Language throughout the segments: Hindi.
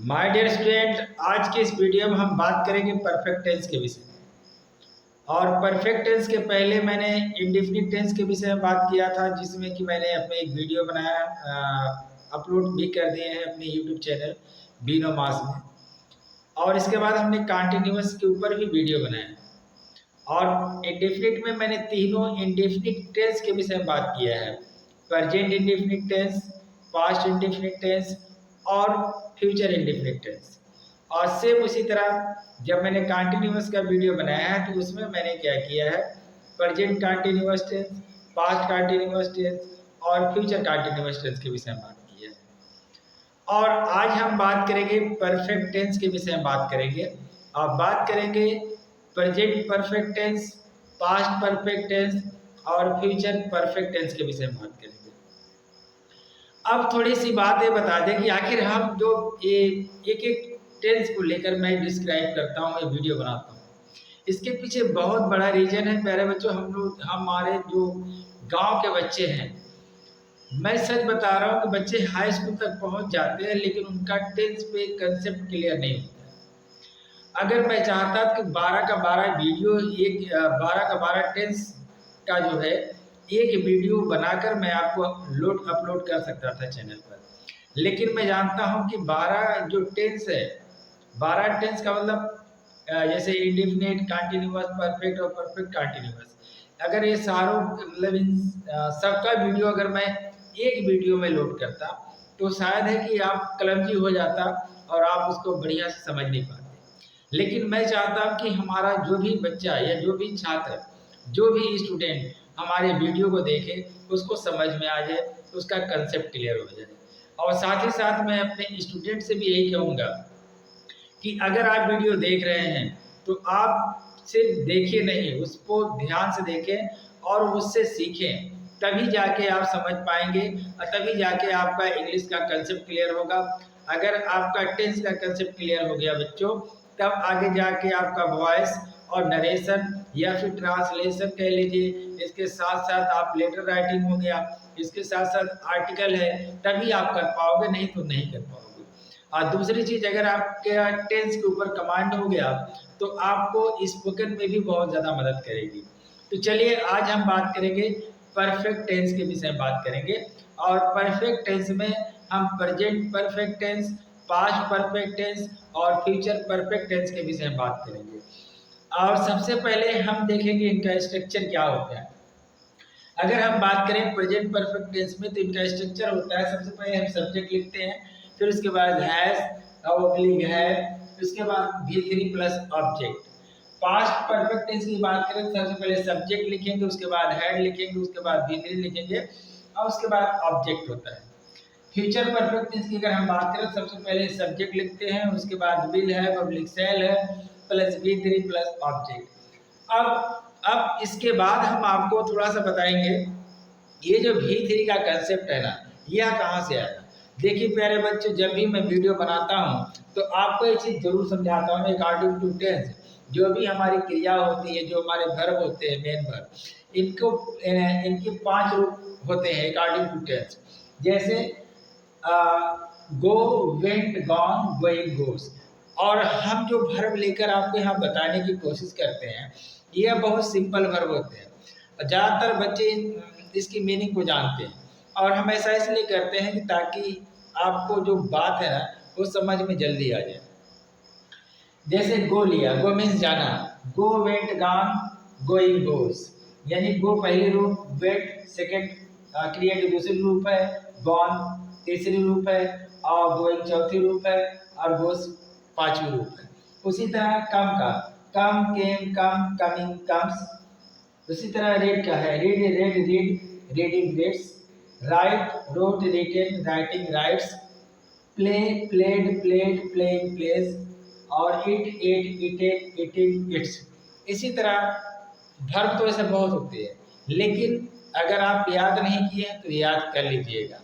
माय डियर स्टूडेंट, आज के इस वीडियो में हम बात करेंगे परफेक्ट टेंस के विषय में। और परफेक्ट टेंस के पहले मैंने इंडेफिनिट टेंस के विषय में बात किया था, जिसमें कि मैंने अपने एक वीडियो बनाया, अपलोड भी कर दिए हैं अपने यूट्यूब चैनल बीनो मास में। और इसके बाद हमने कंटिन्यूअस के ऊपर भी वीडियो बनाया। और इंडेफिनिट में मैंने तीनों इंडेफिनिट टेंस के विषय में बात किया है: present indefinite tense, past indefinite tense और फ्यूचर इंडेफिनिट टेंस। और सेम उसी तरह जब मैंने कंटिन्यूअस का वीडियो बनाया है तो उसमें मैंने क्या किया है, present continuous tense, past continuous tense और फ्यूचर कंटिन्यूअस टेंस के विषय में बात की है। और आज हम बात करेंगे परफेक्ट टेंस के विषय में बात करेंगे। अब बात करेंगे present perfect tense, past perfect tense और फ्यूचर परफेक्ट टेंस के विषय में बात करेंगे। अब थोड़ी सी बातें बता दें कि आखिर हम जो एक एक टेंस को लेकर मैं डिस्क्राइब करता हूँ, ये वीडियो बनाता हूँ, इसके पीछे बहुत बड़ा रीजन है। प्यारे बच्चों, हम लोग हमारे जो गांव के बच्चे हैं, मैं सच बता रहा हूँ कि बच्चे हाई स्कूल तक पहुँच जाते हैं लेकिन उनका टेंस पे कंसेप्ट क्लियर नहीं होता। अगर मैं चाहता कि 12 का 12 वीडियो, एक 12 का 12 टेंस का जो है एक वीडियो बनाकर मैं आपको अपलोड कर सकता था चैनल पर, लेकिन मैं जानता हूं कि 12 जो टेंस है, 12 टेंस का मतलब जैसे इंडेफिनिट, कंटिन्यूअस, परफेक्ट और परफेक्ट कंटिन्यूअस, अगर ये सारों मतलब इन सबका वीडियो अगर मैं एक वीडियो में लोड करता तो शायद है कि आप क्लमजी हो जाता और आप उसको बढ़िया से समझ नहीं पाते। लेकिन मैं चाहता हूँ कि हमारा जो भी बच्चा या जो भी छात्र, जो भी स्टूडेंट हमारे वीडियो को देखे, उसको समझ में आ जाए, उसका कंसेप्ट क्लियर हो जाए। और साथ ही साथ मैं अपने स्टूडेंट से भी यही कहूँगा कि अगर आप वीडियो देख रहे हैं तो आप सिर्फ देखिए नहीं, उसको ध्यान से देखें और उससे सीखें, तभी जाके आप समझ पाएंगे और तभी जाके आपका इंग्लिश का कंसेप्ट क्लियर होगा। अगर आपका टेंस का कंसेप्ट क्लियर हो गया बच्चों, तब आगे जाके आपका वॉइस और नरेशन या फिर ट्रांसलेशन कह लीजिए, इसके साथ साथ आप लेटर राइटिंग हो गया, इसके साथ साथ आर्टिकल है, तभी आप कर पाओगे, नहीं तो नहीं कर पाओगे। और दूसरी चीज, अगर आपके टेंस के ऊपर कमांड हो गया तो आपको स्पोकन में भी बहुत ज़्यादा मदद करेगी। तो चलिए आज हम बात करेंगे परफेक्ट टेंस के विषय में बात करेंगे। और परफेक्ट टेंस में हम present perfect tense, past perfect tense और फ्यूचर परफेक्ट टेंस के विषय में बात करेंगे। और सबसे पहले हम देखेंगे इनका स्ट्रक्चर क्या होता है। अगर हम बात करें प्रेजेंट परफेक्ट टेंस में तो इनका स्ट्रक्चर होता है, सबसे पहले हम सब्जेक्ट लिखते हैं, फिर उसके बाद हैज, ऑब्लिक है, उसके बाद V3 plus object. Past perfect tense की बात करें तो सबसे पहले सब्जेक्ट लिखेंगे, उसके बाद हेड लिखेंगे, उसके बाद V3 लिखेंगे और उसके बाद ऑब्जेक्ट होता है। फ्यूचर परफेक्ट टेंस की अगर हम बात करें तो सबसे पहले सब्जेक्ट लिखते हैं, उसके बाद विल है, पब्लिक सेल है, प्लस V3 प्लस ऑब्जेक्ट। अब इसके बाद हम आपको थोड़ा सा बताएंगे ये जो V3 का कंसेप्ट है ना, यह कहाँ से आया। देखिए प्यारे बच्चों, जब भी मैं वीडियो बनाता हूँ तो आपको ये चीज़ जरूर समझाता हूँ। अकॉर्डिंग टू टेंस जो भी हमारी क्रिया होती है, जो हमारे वर्ब होते हैं, मेन वर्ब, इनको इनके 5 रूप होते हैं अकॉर्डिंग टू टेंस। जैसे go, went, gone, going, goes. और हम जो वर्ब लेकर आपको यहाँ बताने की कोशिश करते हैं, यह बहुत सिंपल वर्ब होते हैं। ज़्यादातर बच्चे इसकी मीनिंग को जानते हैं और हम ऐसा इसलिए करते हैं कि ताकि आपको जो बात है ना वो समझ में जल्दी आ जाए। जैसे गो लिया, गो मीन्स जाना, गो, वेंट, गॉन, गोइंग, गोस। यानी गो पहली रूप, वेंट सेकंड क्रिया की दूसरी रूप है, गॉन तीसरी रूप है और गोइंग चौथी रूप है और गोस पांचवी रूप है। उसी तरह कम का, कम, केम, कम, कमिंग, कम्स। उसी तरह रीड का है, read, read, read, reading, reads. Write, wrote, written, writing, writes. Play, played, played, playing, plays. और eat, ate, eated, eating, eats. इसी तरह वर्ब तो ऐसे बहुत होते हैं, लेकिन अगर आप याद नहीं किए हैं तो याद कर लीजिएगा,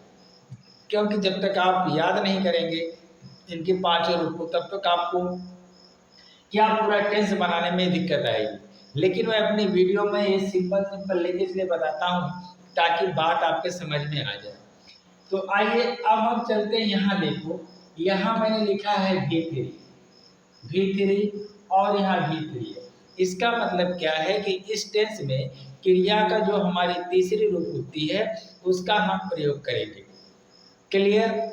क्योंकि जब तक आप याद नहीं करेंगे इनके 5 रूप को, तब तक आपको क्या पूरा टेंस बनाने में दिक्कत आएगी। लेकिन मैं अपनी वीडियो में ये सिंपल लेके इसलिए बताता हूँ ताकि बात आपके समझ में आ जाए। तो आइए अब हम चलते हैं, यहाँ देखो यहाँ मैंने लिखा है V3 और यहाँ V3 है। इसका मतलब क्या है कि इस टेंस में क्रिया का जो हमारी तीसरी रूप होती है उसका हम प्रयोग करेंगे। क्लियर?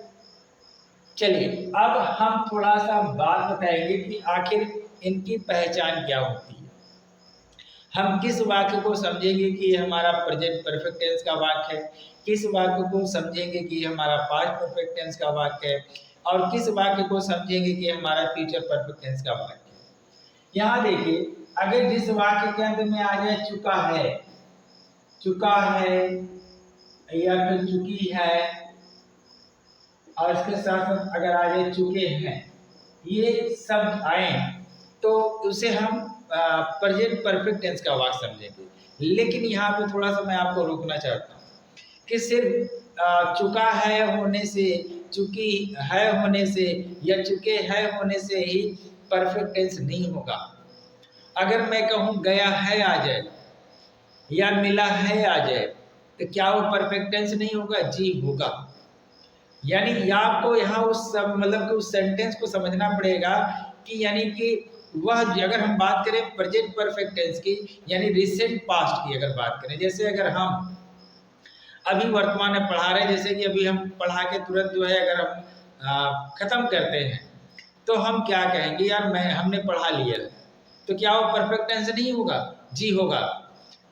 चलिए अब हम थोड़ा सा बात बताएंगे कि आखिर इनकी पहचान क्या होती है। हम किस वाक्य को समझेंगे कि ये हमारा प्रेजेंट परफेक्ट टेंस का वाक्य है, किस वाक्य को समझेंगे कि हमारा पास्ट परफेक्ट टेंस का वाक्य है, और किस वाक्य को समझेंगे कि हमारा फ्यूचर परफेक्ट टेंस का वाक्य है। यहाँ देखिए, अगर जिस वाक्य के अंत में आ जाए चुका है या फिर चुकी है, और इसके साथ साथ अगर आ जाए चुके हैं, ये शब्द आए तो उसे हम प्रेजेंट परफेक्ट टेंस का वाक्य समझेंगे। लेकिन यहाँ पे थोड़ा सा मैं आपको रोकना चाहता हूँ कि सिर्फ चुका है होने से, चुकी है होने से या चुके हैं होने से ही परफेक्ट टेंस नहीं होगा। अगर मैं कहूँ गया है आ जाए या मिला है आ जाए तो क्या वो परफेक्ट टेंस नहीं होगा? जी होगा। यानी आपको यहाँ उस मतलब कि उस सेंटेंस को समझना पड़ेगा कि यानी कि वह, अगर हम बात करें प्रेजेंट परफेक्ट टेंस की यानी रिसेंट पास्ट की अगर बात करें, जैसे अगर हम अभी वर्तमान में पढ़ा रहे हैं, जैसे कि अभी हम पढ़ा के तुरंत जो है अगर हम खत्म करते हैं तो हम क्या कहेंगे? यार हमने पढ़ा लिया है, तो क्या वो परफेक्ट टेंस नहीं होगा? जी होगा।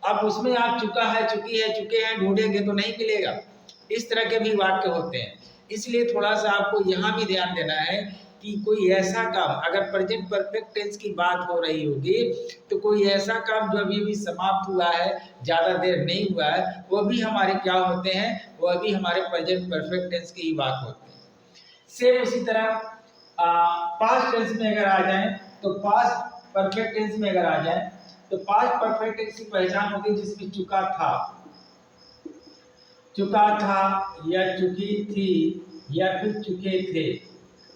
अब उसमें आप चुका है, चुकी है, चुके हैं ढूंढेंगे तो नहीं मिलेगा। इस तरह के भी वाक्य होते हैं। इसलिए थोड़ा सा आपको यहाँ भी ध्यान देना है कि कोई ऐसा काम, अगर प्रेजेंट परफेक्ट टेंस की बात हो रही होगी तो कोई ऐसा काम जो अभी समाप्त हुआ है, ज़्यादा देर नहीं हुआ है, वो भी हमारे क्या होते हैं? वो भी हमारे प्रेजेंट परफेक्ट टेंस की ही बात होते हैं। सेम उसी तरह पास्ट टेंस में अगर आ जाए तो पास्ट परफेक्ट टेंस में अगर आ जाए तो पास्ट परफेक्ट टेंस की पहचान होगी जिसमें चुका था या चुकी थी या फिर चुके थे।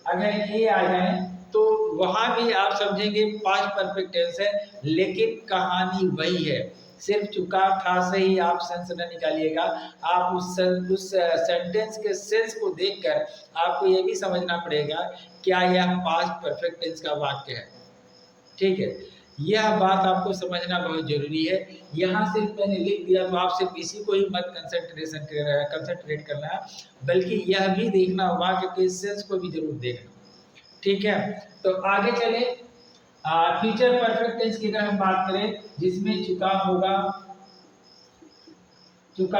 अगर ये आ जाए तो वहां भी आप समझेंगे पास्ट परफेक्ट टेंस है, लेकिन कहानी वही है। सिर्फ चुका था से ही आप सेंस न निकालिएगा। आप उस सेंटेंस के सेंस को देखकर आपको ये भी समझना पड़ेगा क्या यह पास्ट परफेक्ट टेंस का वाक्य है। ठीक है, यह बात आपको समझना बहुत जरूरी है। यहाँ सिर्फ मैंने लिख दिया तो आप सिर्फ इसी को ही मत कंसंट्रेट करना, बल्कि यह भी देखना होगा कि सेंस को भी जरूर देखना। ठीक है, तो आगे चले। फ्यूचर परफेक्ट टेंस की अगर हम बात करें जिसमें चुका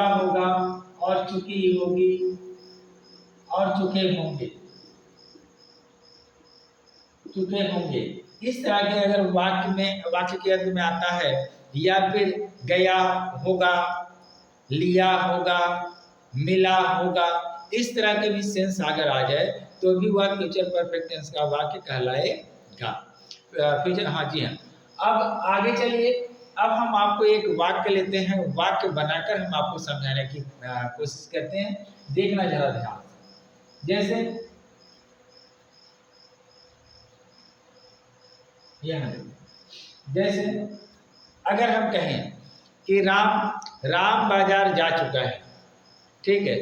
होगा और चुकी होगी और चुके होंगे, इस तरह के अगर वाक्य के अंत में आता है, या फिर गया होगा, लिया होगा, मिला होगा, इस तरह के भी सेंस अगर आ जाए तो भी वह फ्यूचर परफेक्ट टेंस का वाक्य कहलाएगा। फ्यूचर, हाँ जी हाँ। अब आगे चलिए, अब हम आपको एक वाक्य लेते हैं, वाक्य बनाकर हम आपको समझाने की कोशिश करते हैं। देखना जरा ध्यान। जैसे अगर हम कहें कि राम बाजार जा चुका है, ठीक है,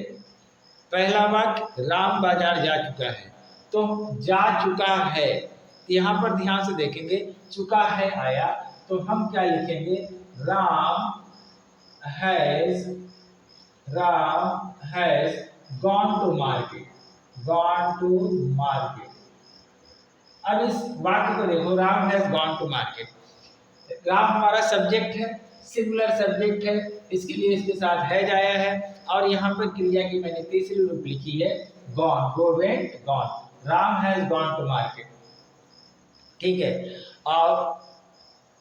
पहला वाक्य राम बाजार जा चुका है, तो जा चुका है, यहाँ पर ध्यान से देखेंगे, चुका है आया तो हम क्या लिखेंगे? Ram has gone to market. अब इस वाक्य को देखो, Ram has gone to market. Ram हमारा सब्जेक्ट है, सिंगुलर सब्जेक्ट है, इसके लिए इसके साथ हैज आया है, और यहाँ पर क्रिया की मैंने तीसरी रूप लिखी है gone, gone. Ram has gone to market. ठीक है, और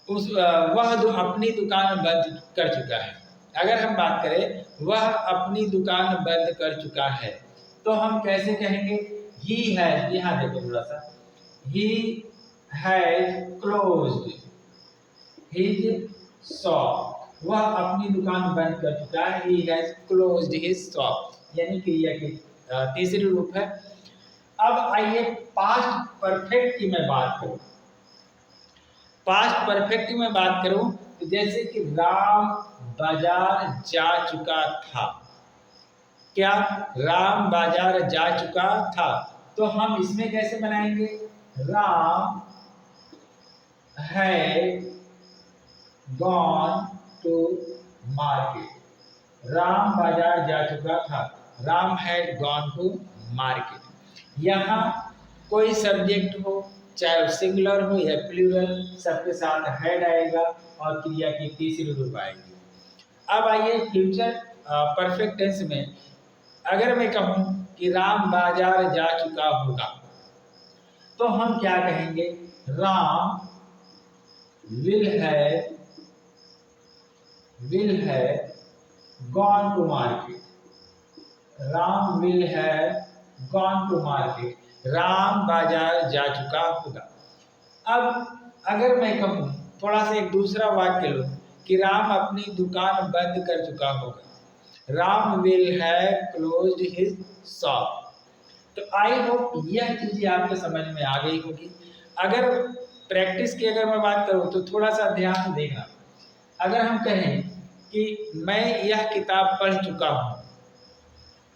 वह अपनी दुकान बंद कर चुका है। अगर हम बात करें वह अपनी दुकान बंद कर चुका है, तो हम कैसे कहेंगे? ही हैज, यहाँ देखो थोड़ा सा, he has closed his shop। वह अपनी दुकान बंद कर चुका है। he has closed his shop, यानी क्रिया की तीसरी रूप है। अब आइए पास्ट परफेक्ट की मैं बात करूं। पास्ट परफेक्ट की मैं बात करूं तो जैसे कि राम बाजार जा चुका था। क्या? राम बाजार जा चुका था, तो हम इसमें कैसे बनाएंगे? Ram had gone to market. Ram बाजार जा चुका था। Ram had gone to market. यहाँ कोई सब्जेक्ट हो, चाहे सिंगुलर हो या प्लूरल, सबके साथ हैड आएगा और क्रिया की तीसरी रूप आएगी। अब आइए फ्यूचर परफेक्ट टेंस में, अगर मैं कहूं कि राम बाजार जा चुका होगा, तो हम क्या कहेंगे? Ram will have gone to market. Ram will have gone to market. Ram बाजार जा चुका होगा। अब अगर मैं कहूं, थोड़ा सा एक दूसरा वाक्य लो कि राम अपनी दुकान बंद कर चुका होगा। Ram will have closed his shop. तो आई होप यह चीजें आपके समझ में आ गई होगी। अगर प्रैक्टिस की अगर मैं बात करूं तो थोड़ा सा ध्यान देना। अगर हम कहें कि मैं यह किताब पढ़ चुका हूं,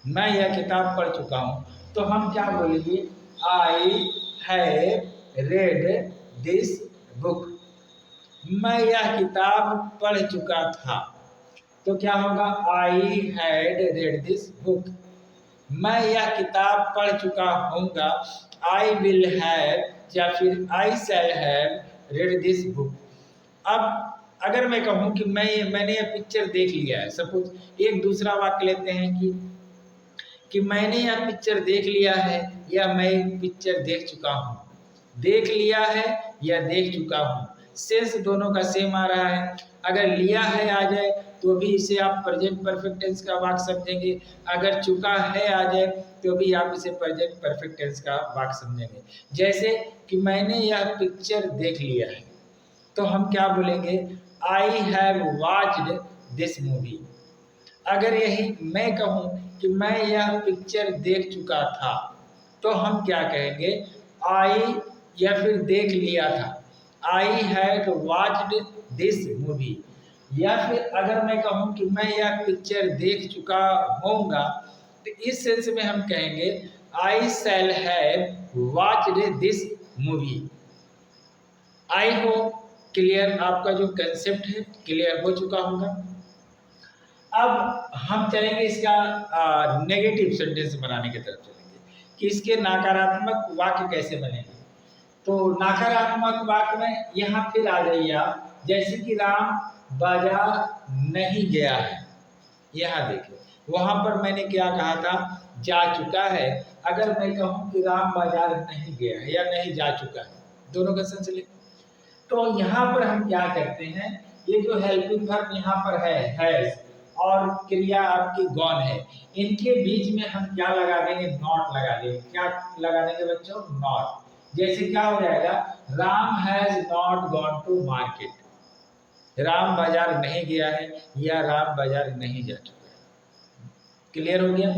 मैं यह किताब पढ़ चुका हूं, तो हम क्या बोलेंगे? I have read this book. मैं यह किताब पढ़ चुका था, तो क्या होगा? I had read this book. मैं यह किताब पढ़ चुका हूँगा, आई विल हैव या फिर I shall have read this book. अब अगर मैं कहूँ कि मैंने यह पिक्चर देख लिया है, सपोज एक दूसरा वाक्य लेते हैं कि मैंने यह पिक्चर देख लिया है या मैं पिक्चर देख चुका हूँ। देख लिया है या देख चुका हूँ, सेंस दोनों का सेम आ रहा है। अगर लिया है आ जाए तो भी इसे आप प्रेजेंट परफेक्ट टेंस का वाक्य समझेंगे। अगर चुका है आ जाए तो भी आप इसे प्रेजेंट परफेक्ट टेंस का वाक्य समझेंगे। जैसे कि मैंने यह पिक्चर देख लिया है, तो हम क्या बोलेंगे? I have watched this movie. अगर यही मैं कहूँ कि मैं यह पिक्चर देख चुका था, तो हम क्या कहेंगे? आई या फिर देख लिया था, I had watched this movie. या फिर अगर मैं कहूँ कि मैं यह पिक्चर देख चुका होऊंगा, तो इस सेंस में हम कहेंगे I shall have watched this movie. I hope clear, आपका जो कंसेप्ट है क्लियर हो चुका होगा। अब हम चलेंगे इसका नेगेटिव सेंटेंस बनाने की तरफ चलेंगे कि इसके नकारात्मक वाक्य कैसे बनेंगे। तो नकारात्मक वाक्य में यहाँ फिर आ जाइए आप, जैसे कि राम बाजार नहीं गया है। यहाँ देखिए, वहां पर मैंने क्या कहा था? जा चुका है। अगर मैं कहूँ कि राम बाजार नहीं गया है या नहीं जा चुका है, दोनों का सेंस ले, तो यहाँ पर हम क्या करते हैं? ये जो हेल्पिंग वर्ब यहाँ पर है हैज, और क्रिया आपकी गॉन है, इनके बीच में हम क्या लगा देंगे? नॉट लगा देंगे। क्या लगा देंगे बच्चों? नॉट। जैसे क्या हो जाएगा? Ram has not gone to market. Ram बाजार नहीं गया है या राम बाजार नहीं जा चुका है। क्लियर हो गया?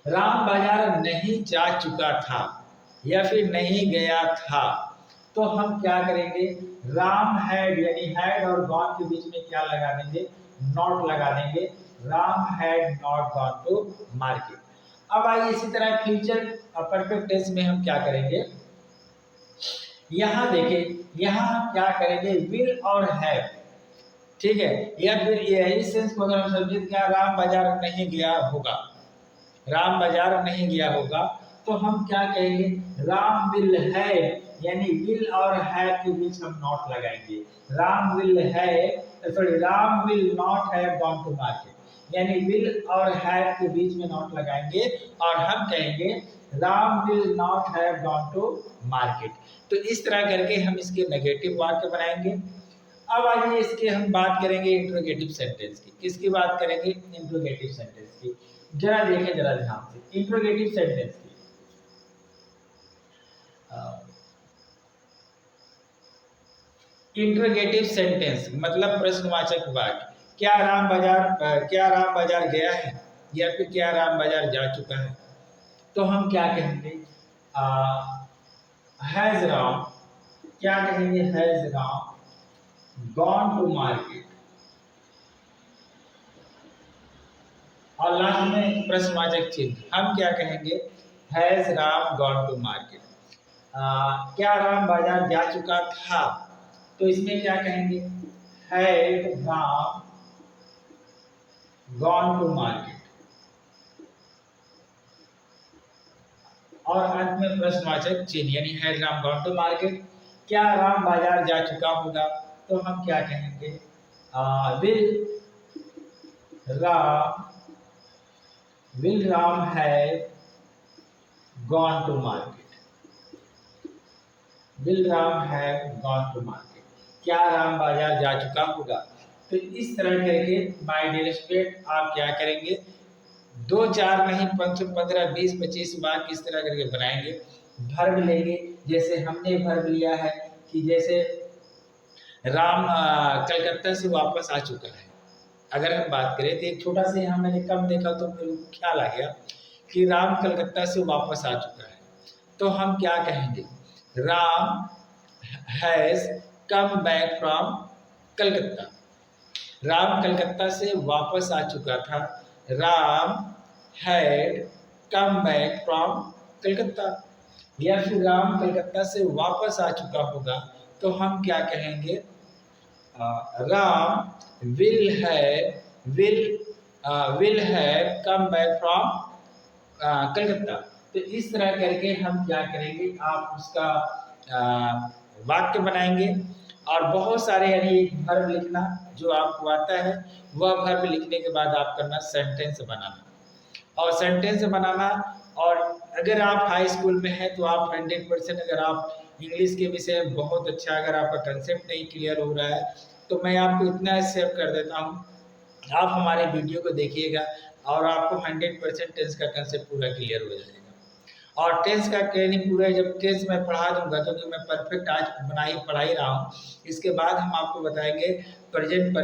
राम बाजार नहीं जा चुका था या फिर नहीं गया था, तो हम क्या करेंगे? राम हैड यानी हैड और गॉन के बीच में क्या लगा देंगे? नॉट लगा देंगे। Ram had not gone to market. अब आइए इसी तरह फ्यूचर परफेक्ट टेंस में हम क्या करेंगे? यहाँ देखिए, यहाँ हम क्या करेंगे? विल और हैव, ठीक है, या फिर यही सेंस को अगर हम समझे, क्या राम बाजार नहीं गया होगा, राम बाजार नहीं गया होगा, तो हम क्या कहेंगे? राम विल हैव, यानी विल और हैव के बीच हम नॉट लगाएंगे। Ram will not have gone to market, यानी विल और हैव के बीच में नॉट लगाएंगे और हम कहेंगे Ram will not have gone to market. तो इस तरह करके हम इसके नेगेटिव वाक्य बनाएंगे। अब आइए इसके हम बात करेंगे इंट्रोगेटिव सेंटेंस की। किसकी बात करेंगे? इंट्रोगेटिव सेंटेंस की। जरा देखें जरा ध्यान से इंट्रोगेटिव सेंटेंस की। इंट्रोगेटिव सेंटेंस मतलब प्रश्नवाचक वाक्य। क्या राम बाजार गया है या फिर क्या राम बाजार जा चुका है? तो हम क्या कहेंगे? हैज राम, क्या कहेंगे? Has Ram gone to market, और लास्ट में प्रश्नवाचक चिन्ह। हम क्या कहेंगे? Has Ram gone to market. क्या राम बाजार जा चुका था, तो इसमें क्या कहेंगे, had Ram gone to market. और अंत में प्रश्नवाचक चिन्ह यानी had Ram gone to market. क्या राम बाजार जा चुका होगा, तो हम क्या कहेंगे, will Ram have gone to market. Will Ram have gone to market, क्या राम बाजार जा चुका होगा। तो इस तरह करके माय डियर स्टूडेंट आप क्या करेंगे, 2 4 नहीं 5 15 20 25 बार किस तरह करके बनाएंगे। वर्ब लेंगे, जैसे हमने वर्ब लिया है कि जैसे राम कलकत्ता से वापस आ चुका है। अगर हम बात करें तो एक छोटा से यहाँ मैंने कम देखा तो मेरे को ख्याल आ गया कि राम कलकत्ता से वापस आ चुका है, तो हम क्या कहेंगे, Ram has come back from Calcutta. Ram Calcutta से वापस आ चुका था, Ram had come back from Calcutta. या फिर राम कलकत्ता से वापस आ चुका होगा, तो हम क्या कहेंगे, Ram will have come back from Calcutta. तो इस तरह करके हम क्या करेंगे, आप उसका वाक्य बनाएंगे। और बहुत सारे यानी एक वर्ब लिखना जो आपको आता है, वह वर्ब लिखने के बाद आप करना सेंटेंस बनाना। और सेंटेंस बनाना, और अगर आप हाई स्कूल में हैं तो आप 100%, अगर आप इंग्लिश के विषय में बहुत अच्छा, अगर आपका कंसेप्ट नहीं क्लियर हो रहा है, तो मैं आपको इतना सेव कर देता हूँ, आप हमारे वीडियो को देखिएगा और आपको 100% टेंस का कंसेप्ट पूरा क्लियर हो जाएगा। और टेंस का ट्रेनिंग पूरा जब टेंस में पढ़ा दूंगा, क्योंकि मैं परफेक्ट आज पढ़ा ही रहा हूँ, इसके बाद हम आपको बताएंगे प्रेजेंट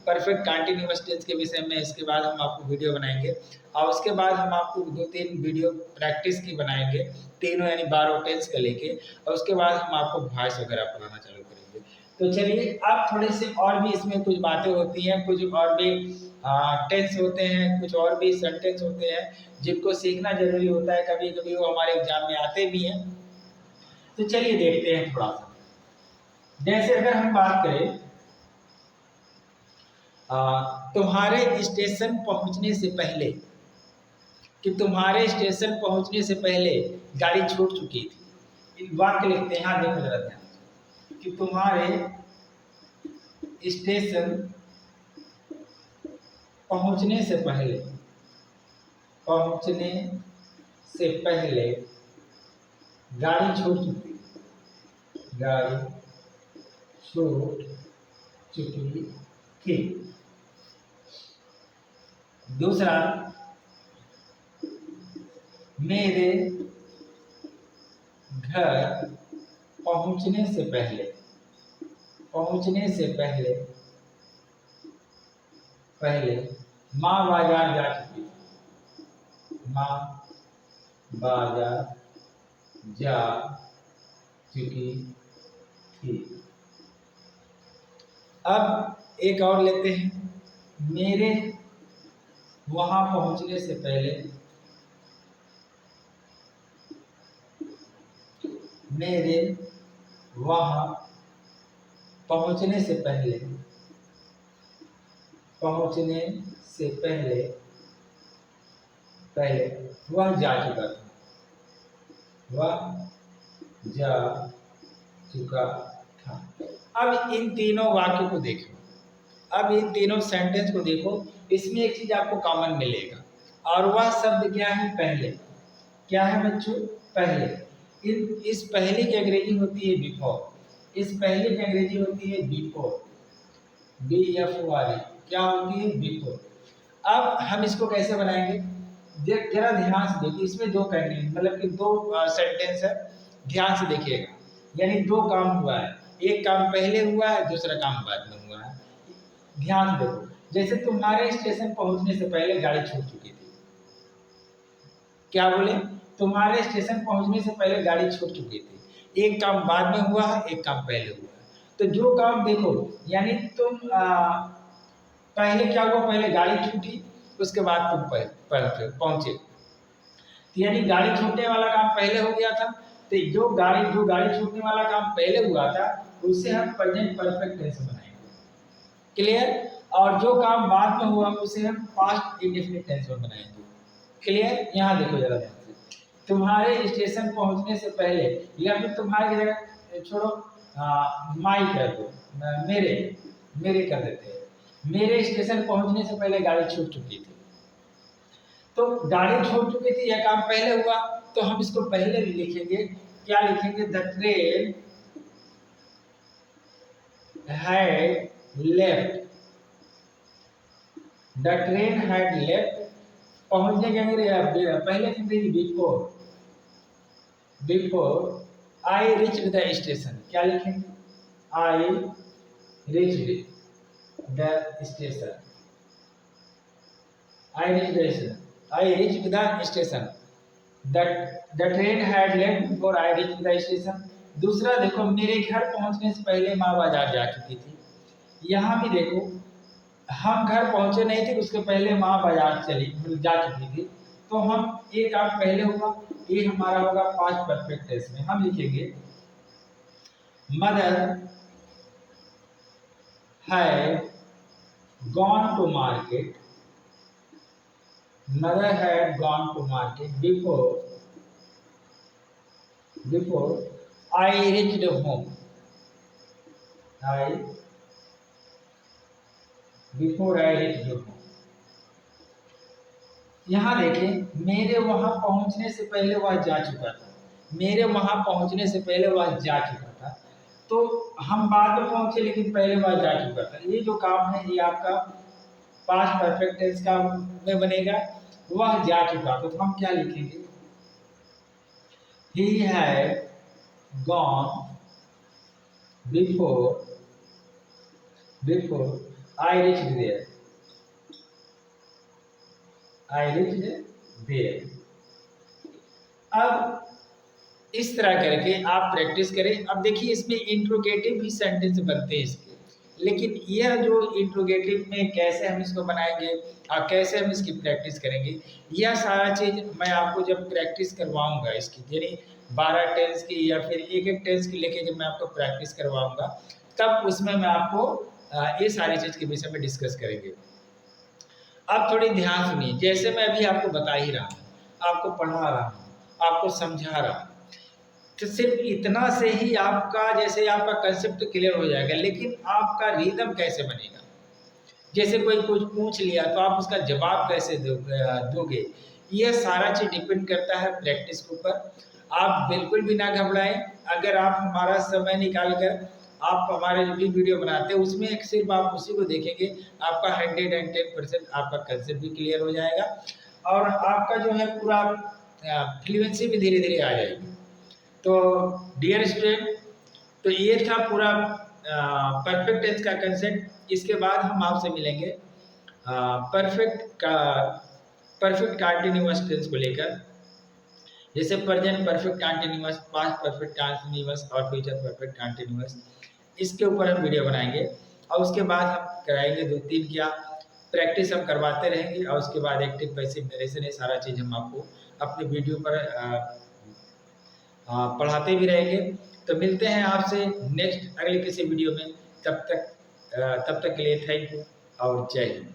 परफेक्ट कंटिन्यूअस टेंस के विषय में। इसके बाद हम आपको वीडियो बनाएंगे और उसके बाद हम आपको 2-3 वीडियो प्रैक्टिस की बनाएंगे, तीनों यानी 12 टेंस का लेके, और उसके बाद हम आपको वॉइस वगैरह पढ़ाना चालू करेंगे। तो चलिए, अब थोड़े से और भी इसमें कुछ बातें होती हैं, कुछ और भी टेंस होते हैं, कुछ और भी सेंटेंस होते हैं जिनको सीखना जरूरी होता है, कभी कभी वो हमारे एग्जाम में आते भी हैं। तो चलिए देखते हैं थोड़ा सा। जैसे अगर हम बात करें तुम्हारे स्टेशन पहुंचने से पहले, कि तुम्हारे स्टेशन पहुंचने से पहले गाड़ी छूट चुकी थी। वाक्य लिखते हैं, हाँ देखो जरा ध्यान, कि तुम्हारे स्टेशन पहुंचने से पहले गाड़ी छूट चुकी थी। दूसरा, मेरे घर पहुंचने से पहले माँ बाजार जा चुकी थी। माँ बाजार जा चुकी थी। अब एक और लेते हैं, मेरे वहां पहुंचने से पहले वह जा चुका था। अब इन तीनों वाक्यों को देखो, अब इन तीनों सेंटेंस को देखो, इसमें एक चीज आपको कॉमन मिलेगा, और वह शब्द क्या है, पहले। क्या है बच्चों, पहले। इस पहले की अंग्रेजी होती है बिफोर। इस पहले की अंग्रेजी होती है बिफोर, BFORE। क्या होती है, बिफोर। अब हम इसको कैसे बनाएंगे, जरा ध्यान से देखिए, इसमें दो कैंडिडेट मतलब कि दो सेंटेंस है, ध्यान से देखिएगा। यानी दो काम हुआ है, एक काम पहले हुआ है, दूसरा काम बाद में हुआ है। ध्यान से देखो, जैसे तुम्हारे स्टेशन पहुंचने से पहले गाड़ी छूट चुकी थी। क्या बोले, तुम्हारे स्टेशन पहुंचने से पहले गाड़ी छूट चुकी थी। एक काम बाद में हुआ है, एक काम पहले हुआ है। तो जो काम देखो, यानी तुम पहले क्या हुआ, पहले गाड़ी छूटी, उसके बाद तुम पहुंचे। तो यानी गाड़ी छूटने वाला काम पहले हो गया था। तो जो गाड़ी छूटने वाला काम पहले हुआ था उसे हम प्रेजेंट परफेक्ट टेंस में बनाएंगे। क्लियर। और जो काम बाद में हुआ उसे हम पास्ट इंडेफिनिट टेंस में बनाएंगे। क्लियर। यहाँ देखो जरा ध्यान से, तुम्हारे स्टेशन पहुंचने से पहले, या फिर तुम्हारे की जगह छोड़ो, माई कर दो, मेरे मेरे कर देते हैं। मेरे स्टेशन पहुंचने से पहले गाड़ी छूट चुकी थी। तो गाड़ी छूट चुकी थी, यह काम पहले हुआ, तो हम इसको पहले भी लिखेंगे। क्या लिखेंगे? The train had left. The train had left. पहुंचने के मेरे पहले लिखेंगे before. Before I rich the station. क्या लिखेंगे? आई rich the station. I rich the station. I reached the station. The train had left before I reached the station. दूसरा देखो, मेरे घर पहुंचने से पहले माँ बाजार जा चुकी थी। यहाँ भी देखो, हम घर पहुंचे नहीं थे, उसके पहले माँ बाजार जा चुकी थी। तो हम ये काम पहले हुआ, ये हमारा होगा पास्ट परफेक्ट टेंस में। हम लिखेंगे mother had gone to market. Mother had gone to market before I reached home. Before I reached home. यहाँ देखें, मेरे वहां पहुंचने से पहले वह जा चुका था। मेरे वहां पहुंचने से पहले वह जा चुका था। तो हम बाद में पहुंचे, लेकिन पहले वह जा चुका था। ये जो काम है, ये आपका पास्ट परफेक्ट टेंस का में बनेगा। वह जा चुका, तो हम क्या लिखेंगे? He had gone before I reached there. I reached there. अब इस तरह करके आप प्रैक्टिस करें। अब देखिए, इसमें इंट्रोगेटिव भी सेंटेंस बनते हैं इसके, लेकिन यह जो इंट्रोगेटिव में कैसे हम इसको बनाएंगे और कैसे हम इसकी प्रैक्टिस करेंगे, यह सारा चीज़ मैं आपको जब प्रैक्टिस करवाऊंगा इसकी, यानी 12 टेंस की या फिर एक टेंस की लेके जब मैं आपको प्रैक्टिस करवाऊंगा, तब उसमें मैं आपको ये सारी चीज़ के विषय में डिस्कस करेंगे। अब थोड़ी ध्यान सुनिए, जैसे मैं अभी आपको बता ही रहा हूँ, आपको पढ़ा रहा हूँ, आपको समझा रहा हूँ, तो सिर्फ इतना से ही आपका जैसे आपका कंसेप्ट क्लियर हो जाएगा। लेकिन आपका रिदम कैसे बनेगा? जैसे कोई कुछ पूछ लिया तो आप उसका जवाब कैसे दोगे? यह सारा चीज़ डिपेंड करता है प्रैक्टिस के ऊपर। आप बिल्कुल भी ना घबराएं। अगर आप हमारा समय निकाल कर आप हमारे जो भी वीडियो बनाते हैं उसमें सिर्फ आप उसी को देखेंगे, आपका 110% आपका कंसेप्ट भी क्लियर हो जाएगा और आपका जो है पूरा फ्लुएंसी भी धीरे धीरे आ जाएगी। तो डियर स्टूडेंट, तो ये था पूरा परफेक्ट टेंस का कंसेप्ट। इसके बाद हम आपसे मिलेंगे परफेक्ट कंटीन्यूअस टेंस को लेकर, जैसे present perfect continuous, past perfect continuous और फ्यूचर परफेक्ट कंटीन्यूअस। इसके ऊपर हम वीडियो बनाएंगे और उसके बाद हम कराएंगे 2-3 क्या प्रैक्टिस हम करवाते रहेंगे और उसके बाद एक्टिव पैसिव नरेशन, ये सारा चीज़ हम आपको अपने वीडियो पर पढ़ाते भी रहेंगे। तो मिलते हैं आपसे नेक्स्ट अगले किसी वीडियो में। तब तक के लिए थैंक यू और जय हिंद।